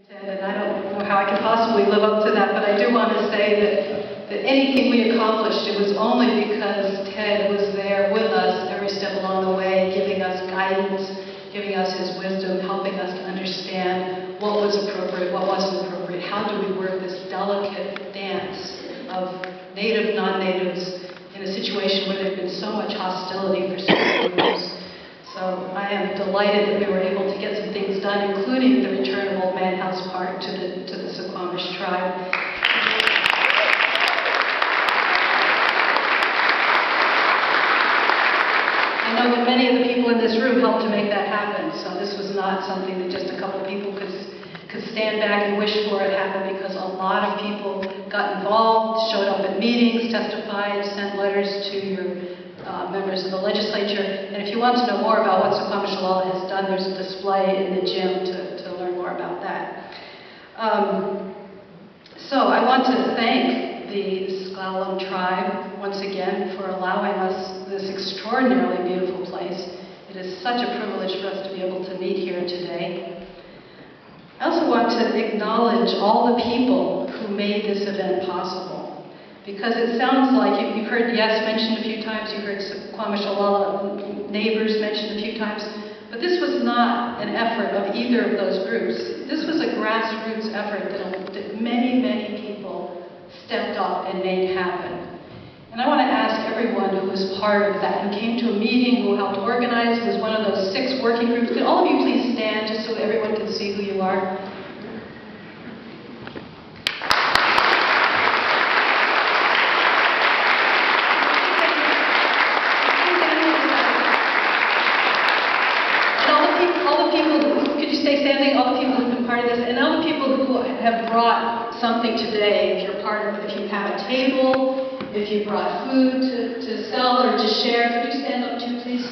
And I don't know how I can possibly live up to that, but I do want to say that anything we accomplished, it was only because Ted was there with us every step along the way, giving us guidance, giving us his wisdom, helping us to understand what was appropriate, what wasn't appropriate, how do we work this delicate dance of native, non-natives in a situation where there's been so much hostility for so many years. So I am delighted that we were able to get some things done, including the return of Old Man House Park to the Suquamish tribe. I know that many of the people in this room helped to make that happen, so this was not something that just a couple people could stand back and wish for it happen, because a lot of people got involved, showed up at meetings, testified, sent letters to your members of the legislature. And if you want to know more about what Suquamish has done, there's a display in the gym to learn more about that. So I want to thank the S'Klallam tribe once again for allowing us this extraordinarily beautiful place. It is such a privilege for us to be able to meet here today. I also want to acknowledge all the people who made this event possible. Because it sounds like you've heard Yes mentioned a few times, you've heard Suquamish neighbors mentioned a few times, but this was not an effort of either of those groups. This was a grassroots effort that many, many people stepped up and made happen. And I want to ask everyone who was part of that, who came to a meeting, who helped organize, who was one of those 6 working groups, could all of you please stand just so everyone can see who you are? And all the people who have brought something today, if you're part of it, if you have a table, if you brought food to sell or to share, could you stand up too, please?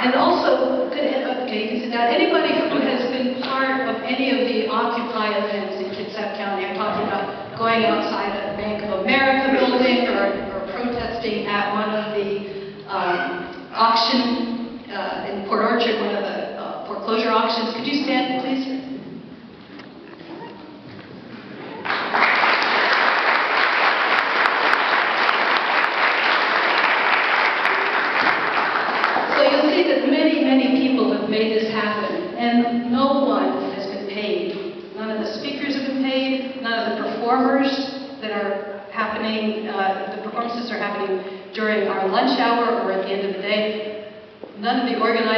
And also, okay, you can sit down. Anybody who has been part of any of the Occupy events in Kitsap County, I'm talking about going outside a Bank of America building or protesting at one of the auction in Port Orchard, one of the foreclosure auctions. Could you stand, please? So you'll see that many, many people have made this happen, and no one has been paid. None of the speakers have been paid, none of the performers that are happening, the performances are happening during our lunch hour or at the end of the day. None of the organizers